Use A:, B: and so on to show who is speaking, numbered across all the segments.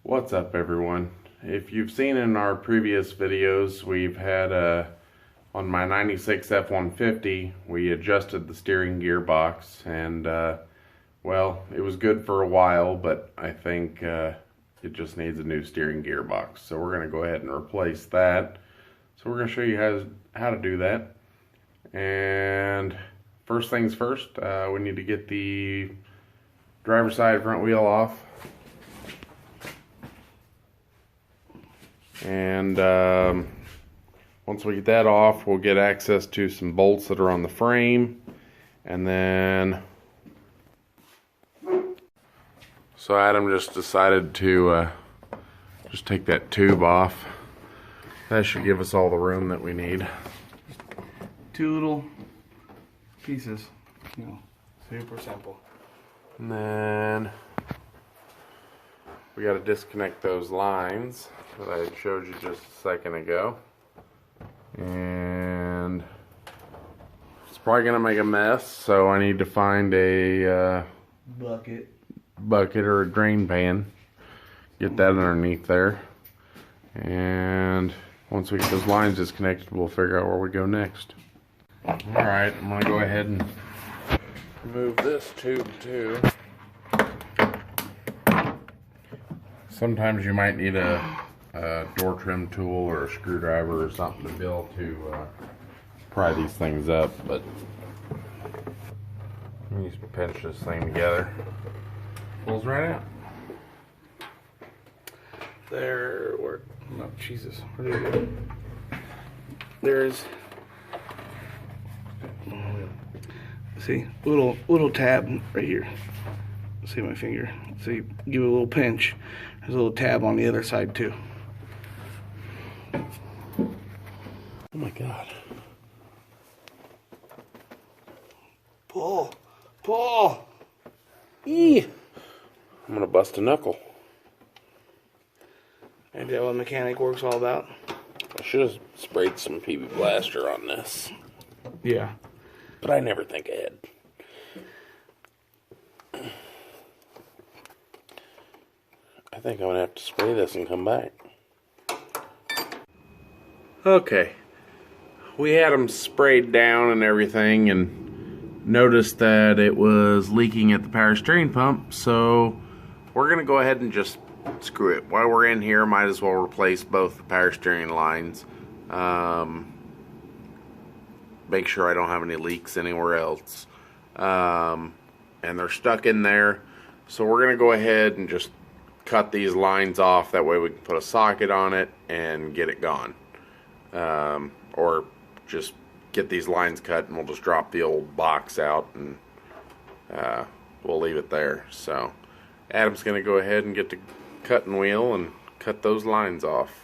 A: What's up, everyone? If you've seen in our previous videos, we've had on my 96 F150 we adjusted the steering gearbox, and well, it was good for a while, but I think it just needs a new steering gearbox, so we're going to go ahead and replace that. So we're going to show you how to do that. And first things first, we need to get the driver's side front wheel off. And once we get that off, we'll get access to some bolts that are on the frame. And then, so Adam just decided to just take that tube off. That should give us all the room that we need.
B: Two little pieces, super simple.
A: And then we got to disconnect those lines that I showed you just a second ago. And it's probably going to make a mess, so I need to find a bucket or a drain pan. Get that underneath there. And once we get those lines disconnected, we'll figure out where we go next. Alright, I'm going to go ahead and remove this tube too. Sometimes you might need a door trim tool or a screwdriver or something to be able to pry these things up, but you just pinch this thing together. Pulls right out.
B: No, Jesus, where did it go? There's, see, little tab right here. See my finger? So you give it a little pinch. There's a little tab on the other side too.
A: Oh my God.
B: Pull! Eee!
A: I'm gonna bust a knuckle.
B: Ain't that what mechanic work's all about?
A: I should have sprayed some PB Blaster on this.
B: Yeah.
A: But I never think ahead. I think I'm gonna have to spray this and come back. Okay. We had them sprayed down and everything, and noticed that it was leaking at the power steering pump, so we're gonna go ahead and just screw it. While we're in here, might as well replace both the power steering lines. Make sure I don't have any leaks anywhere else. And they're stuck in there, so we're gonna go ahead and just cut these lines off. That way we can put a socket on it and get it gone. Or just get these lines cut and we'll just drop the old box out and we'll leave it there. So Adam's gonna go ahead and get the cutting wheel and cut those lines off.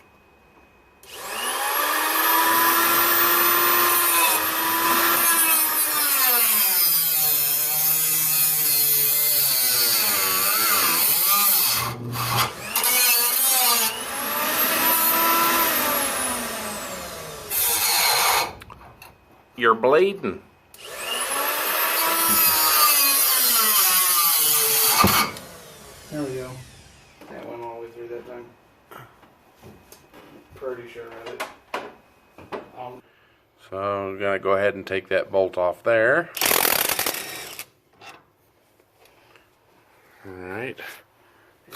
A: You're bleeding.
B: There we go. That went all the way through that time. Pretty sure of it.
A: So I'm gonna go ahead and take that bolt off there. Alright.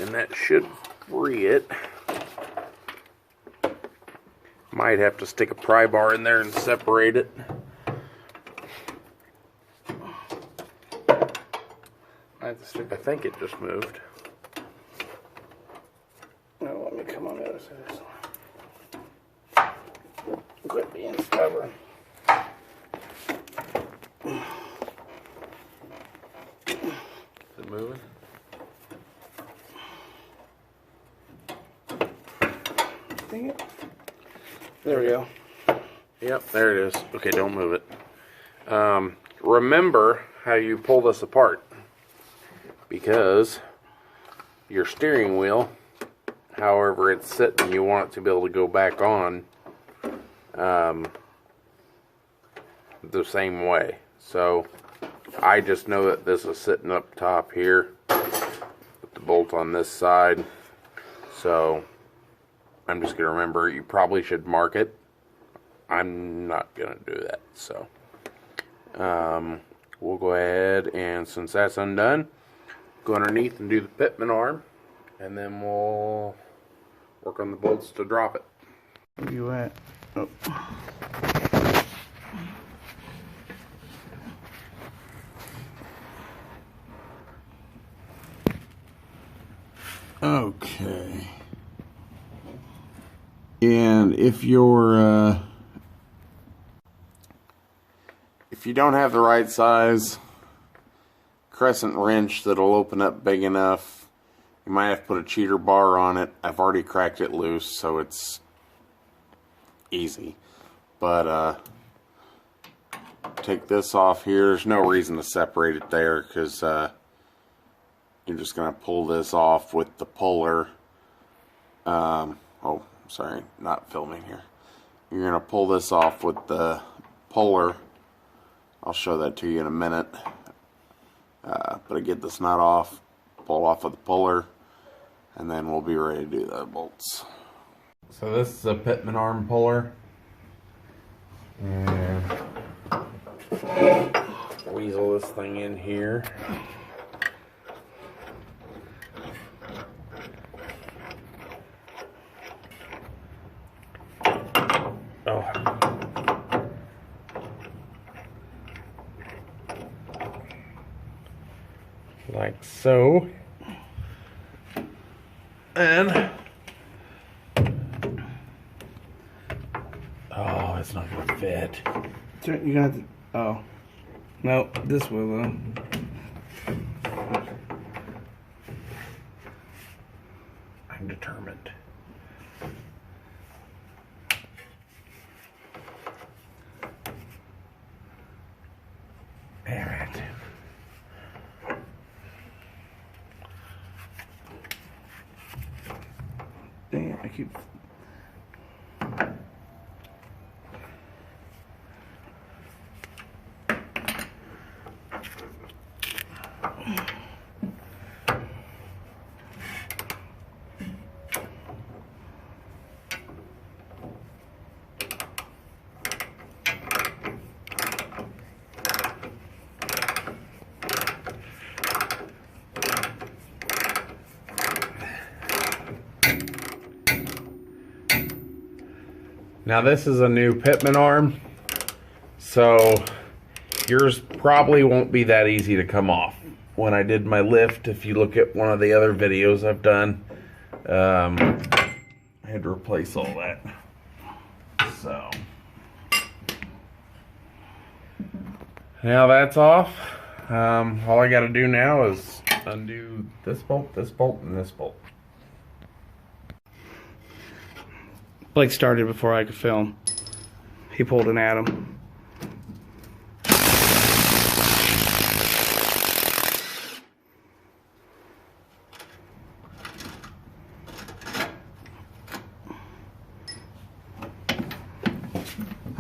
A: And that should free it. Might have to stick a pry bar in there and separate it. I think it just moved.
B: No, let me come on the other side of this one. Quit being stubborn.
A: Is it moving?
B: Dang it. There we go.
A: Yep, there it is. Okay, don't move it. Remember how you pull this apart, because your steering wheel, however it's sitting, you want it to be able to go back on the same way. So I just know that this is sitting up top here with the bolt on this side. So I'm just going to remember, you probably should mark it. I'm not going to do that. So we'll go ahead, and since that's undone, go underneath and do the Pitman arm, and then we'll work on the bolts to drop it.
B: Where you at? Oh.
A: Okay. And if you're if you don't have the right size crescent wrench that'll open up big enough, you might have to put a cheater bar on it. I've already cracked it loose, so it's easy. But take this off here. There's no reason to separate it there, because you're just going to pull this off with the puller. Oh, sorry, not filming here. You're going to pull this off with the puller. I'll show that to you in a minute. But I get this nut off, pull off with the puller, and then we'll be ready to do the bolts. So this is a Pitman Arm Puller. And weasel this thing in here. Oh. Like so. And oh, it's not gonna fit.
B: You're gonna have to, oh. No, this will though.
A: I'm determined. Damn it.
B: Damn, I keep...
A: Now this is a new Pitman arm, so yours probably won't be that easy to come off. When I did my lift, if you look at one of the other videos I've done, I had to replace all that. So now that's off. All I got to do now is undo this bolt, and this bolt.
B: Blake started before I could film. He pulled an Adam.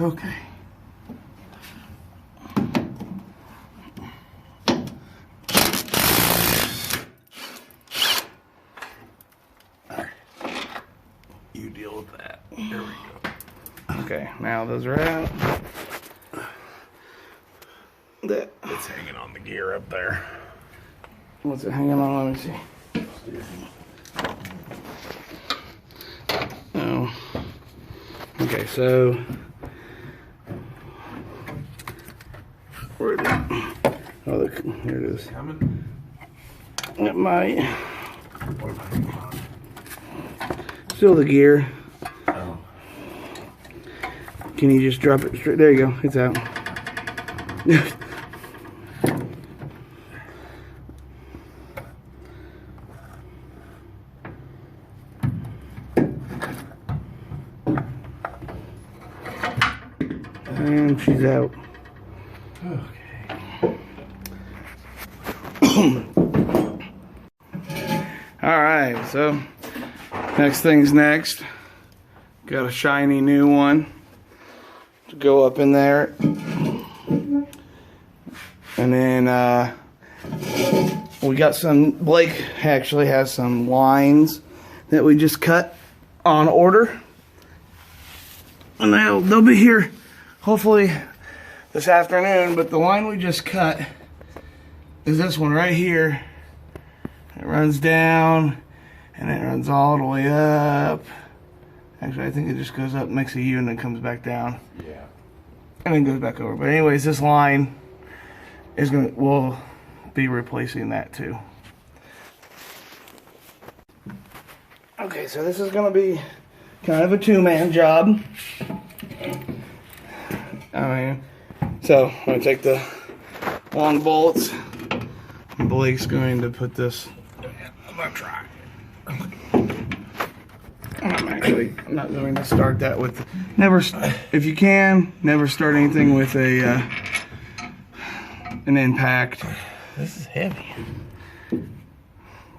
A: Okay. You deal with that. There we go.
B: Okay, now those are out. That.
A: It's hanging on the gear up there.
B: What's it hanging on? Let me see. Oh. Okay, so where is it? Oh, look, here it is.
A: Coming?
B: It might. Still the gear.
A: Oh.
B: Can you just drop it straight? There you go. It's out. And she's out.
A: Okay.
B: Alright, so next thing's next. Got a shiny new one to go up in there. And then we got some, Blake actually has some lines that we just cut on order. And they'll be here hopefully this afternoon, but the line we just cut is this one right here. It runs down and it runs all the way up. Actually, I think it just goes up, makes a U, and then comes back down.
A: Yeah.
B: And then goes back over. But anyways, this line is we'll be replacing that too. Okay, so this is gonna be kind of a two-man job. So I'm gonna take the long bolts. Blake's going to put this. I'm gonna try. I'm not going to start that with. Never, if you can, never start anything with an impact.
C: This is heavy.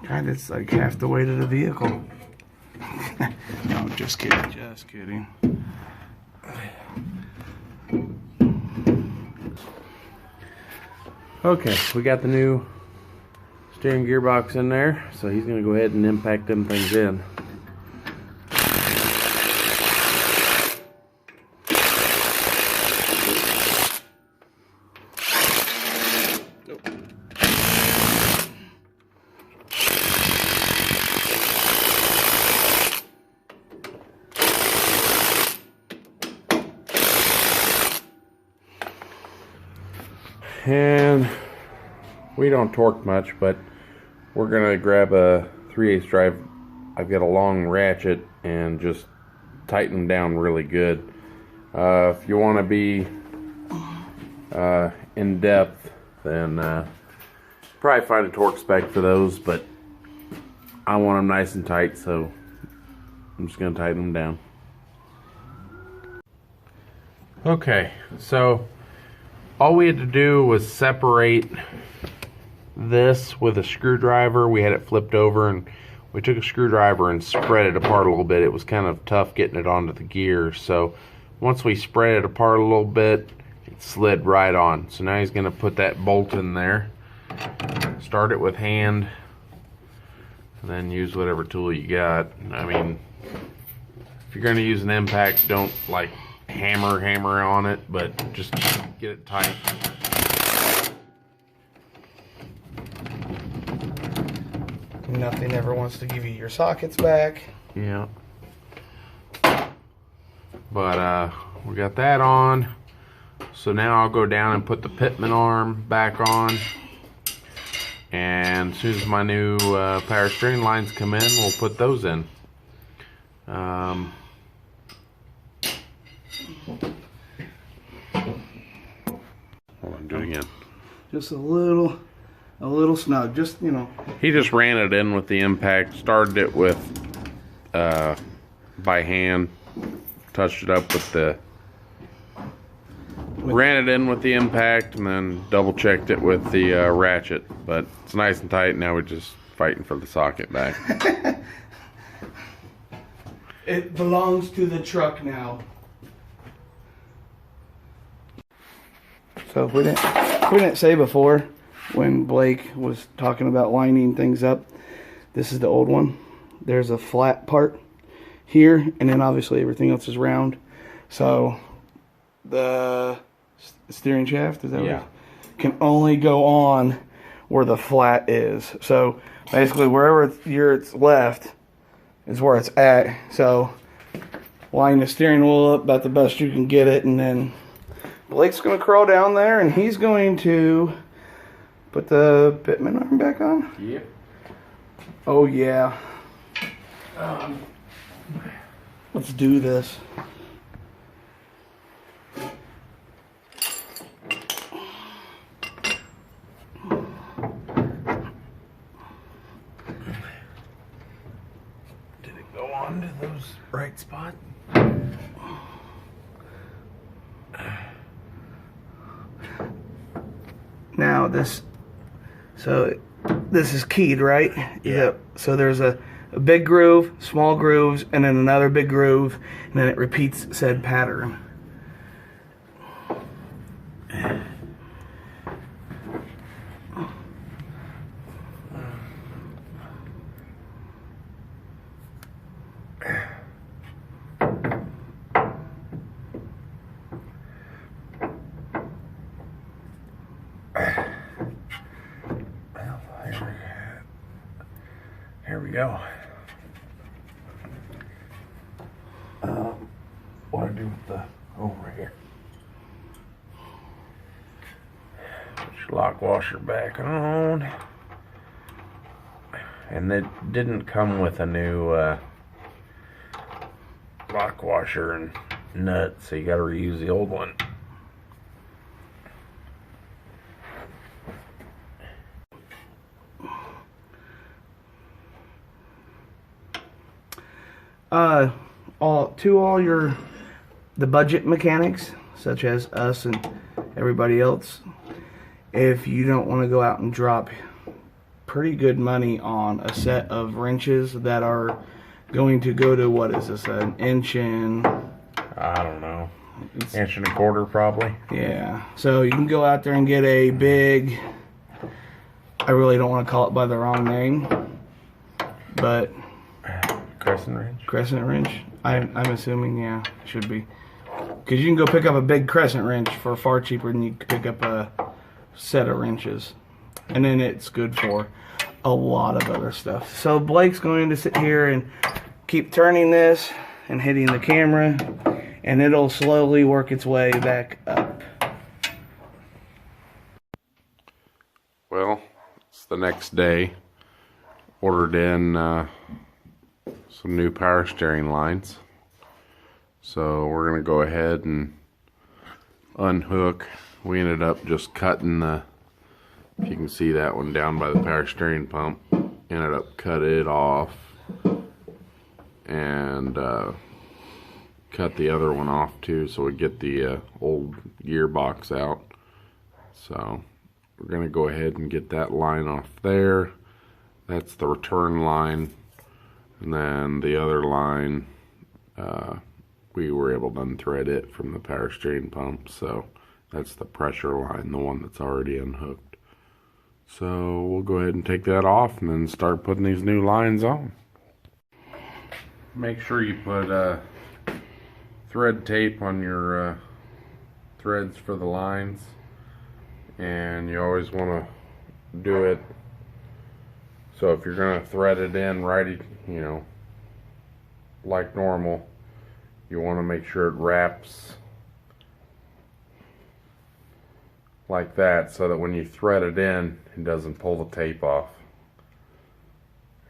B: God, it's like half the weight of the vehicle. No, just kidding. Just kidding.
C: Okay, we got the new steering gearbox in there, so he's gonna go ahead and impact them things in.
A: And we don't torque much, but we're gonna grab a 3/8 drive. I've got a long ratchet and just tighten them down really good. If you want to be in depth, then probably find a torque spec for those, but I want them nice and tight, so I'm just gonna tighten them down. Okay, so all we had to do was separate this with a screwdriver. We had it flipped over and we took a screwdriver and spread it apart a little bit. It was kind of tough getting it onto the gear. So once we spread it apart a little bit, it slid right on. So now he's gonna put that bolt in there. Start it with hand and then use whatever tool you got. I mean, if you're gonna use an impact, don't like hammer on it, but just get it tight.
B: Nothing ever wants to give you your sockets back.
A: Yeah. But we got that on. So now I'll go down and put the Pitman arm back on. And as soon as my new power steering lines come in, we'll put those in. Hold on, do it again.
B: Just a little snug. Just, you know.
A: He just ran it in with the impact. Started it with by hand. Touched it up with the. Ran it in with the impact and then double checked it with the ratchet. But it's nice and tight. Now we're just fighting for the socket back.
B: It belongs to the truck now. So if we didn't say before, when Blake was talking about lining things up, this is the old one. There's a flat part here, and then obviously everything else is round. So the steering shaft, is that
A: yeah,
B: right? Can only go on where the flat is. So basically wherever it's left is where it's at. So line the steering wheel up about the best you can get it, and then Blake's going to crawl down there and he's going to put the Pitman arm back on.
A: Yep.
B: Oh yeah. Let's do this.
C: Did it go on to those bright spots?
B: Now this is keyed, right?
A: Yeah.
B: So there's a big groove, small grooves, and then another big groove, and then it repeats said pattern.
A: Here we go. What do I do with the over here? Put your lock washer back on. And it didn't come with a new lock washer and nut, so you gotta reuse the old one.
B: The budget mechanics, such as us and everybody else, if you don't want to go out and drop pretty good money on a set of wrenches that are going to go to, what is this, an inch and...
A: I don't know. Inch and a quarter, probably.
B: Yeah. So you can go out there and get a big... I really don't want to call it by the wrong name, but...
A: Crescent wrench?
B: Crescent wrench? I'm assuming, yeah, should be. Because you can go pick up a big crescent wrench for far cheaper than you can pick up a set of wrenches. And then it's good for a lot of other stuff. So Blake's going to sit here and keep turning this and hitting the camera, and it'll slowly work its way back up.
A: Well, it's the next day. Ordered in some new power steering lines. So we're going to go ahead and unhook. We ended up just cutting the, if you can see that one down by the power steering pump, ended up cut it off and cut the other one off too, so we get the old gearbox out. So we're going to go ahead and get that line off there. That's the return line. And then the other line, we were able to unthread it from the power steering pump. So that's the pressure line, the one that's already unhooked. So we'll go ahead and take that off and then start putting these new lines on. Make sure you put thread tape on your threads for the lines. And you always want to do it so if you're going to thread it in right, you know, like normal, you want to make sure it wraps like that so that when you thread it in, it doesn't pull the tape off.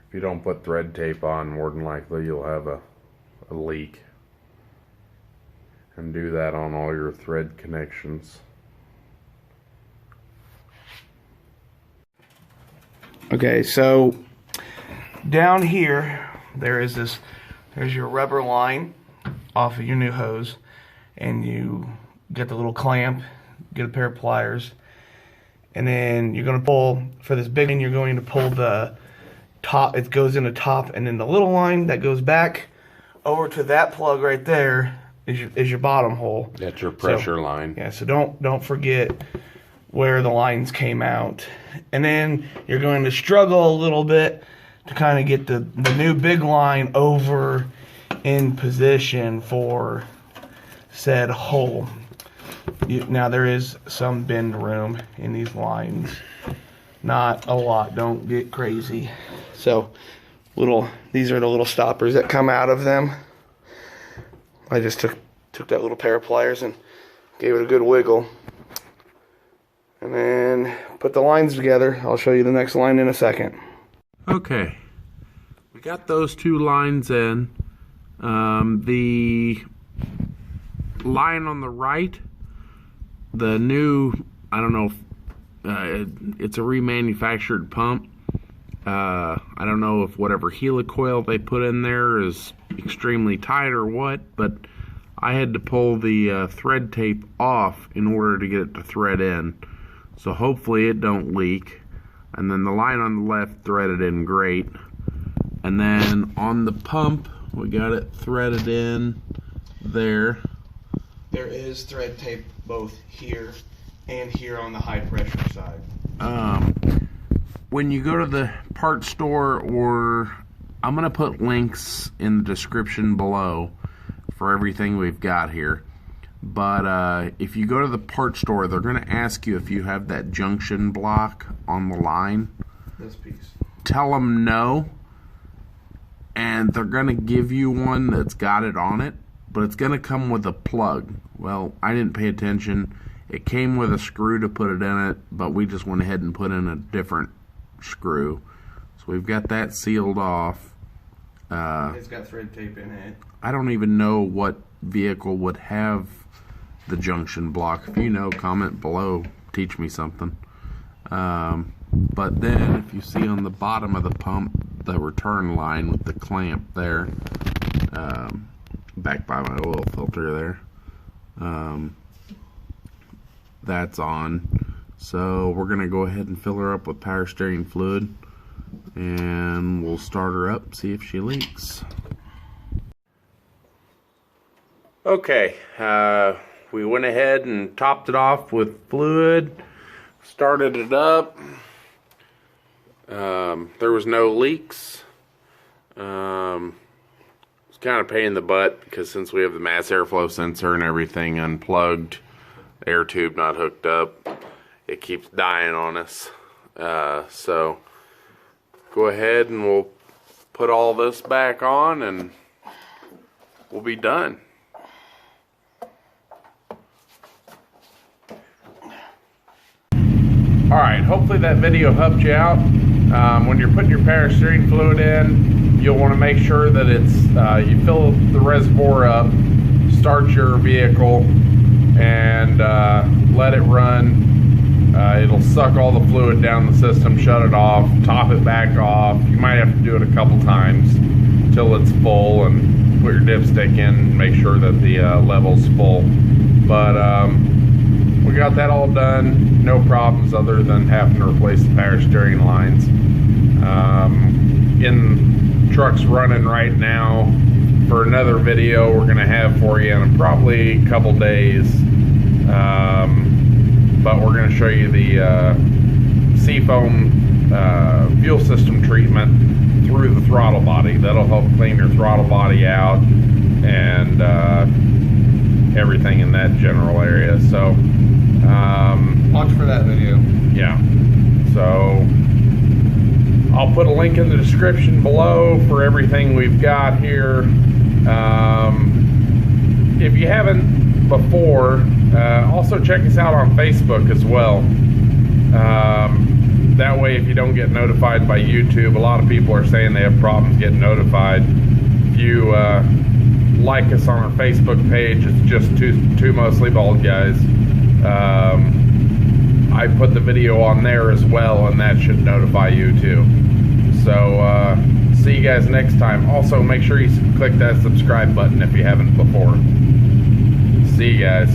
A: If you don't put thread tape on, more than likely you'll have a leak. And do that on all your thread connections.
B: Okay, so down here there's your rubber line off of your new hose, and you get the little clamp, get a pair of pliers, and then you're going to pull for this big one. You're going to pull the top. It goes in the top, and then the little line that goes back over to that plug right there is your bottom hole.
A: That's your pressure line.
B: Yeah, so don't forget where the lines came out. And then you're going to struggle a little bit to kind of get the new big line over in position for said hole. Now there is some bend room in these lines. Not a lot, don't get crazy. So these are the little stoppers that come out of them. I just took that little pair of pliers and gave it a good wiggle. And then put the lines together. I'll show you the next line in a second.
A: Okay, we got those two lines in. The line on the right, the new, I don't know if it's a remanufactured pump. I don't know if whatever helicoil they put in there is extremely tight or what, but I had to pull the thread tape off in order to get it to thread in. So hopefully it don't leak. And then the line on the left threaded in great. And then on the pump, we got it threaded in there.
B: There is thread tape both here and here on the high pressure side.
A: When you go to the parts store or I'm going to put links in the description below for everything we've got here. But if you go to the parts store, they're going to ask you if you have that junction block on the line.
B: This piece.
A: Tell them no, and they're going to give you one that's got it on it, but it's going to come with a plug. Well, I didn't pay attention. It came with a screw to put it in it, but we just went ahead and put in a different screw. So we've got that sealed off.
B: It's got thread tape in it.
A: I don't even know what vehicle would have the junction block. If you know, comment below, teach me something. But then if you see on the bottom of the pump the return line with the clamp there, back by my oil filter there, that's on. So we're gonna go ahead and fill her up with power steering fluid, and we'll start her up, see if she leaks. Okay, we went ahead and topped it off with fluid, started it up. There was no leaks. It's kind of a pain in the butt because since we have the mass airflow sensor and everything unplugged, air tube not hooked up, it keeps dying on us. So go ahead and we'll put all this back on and we'll be done. Alright, hopefully that video helped you out. When you're putting your power steering fluid in, you'll want to make sure that it's you fill the reservoir up, start your vehicle, and let it run. It'll suck all the fluid down the system, shut it off, top it back off. You might have to do it a couple times until it's full, and put your dipstick in and make sure that the level's full. But we got that all done, no problems other than having to replace the power steering lines. In truck's running right now for another video we're gonna have for you in probably a couple days. But we're gonna show you the seafoam fuel system treatment through the throttle body. That'll help clean your throttle body out and everything in that general area. So
B: watch for that video.
A: Yeah, so I'll put a link in the description below for everything we've got here. If you haven't before, also check us out on Facebook as well. That way, if you don't get notified by YouTube, a lot of people are saying they have problems getting notified. If you like us on our Facebook page, it's just two mostly bald guys. I put the video on there as well, and that should notify you too. So see you guys next time. Also, make sure you click that subscribe button if you haven't before. See you guys.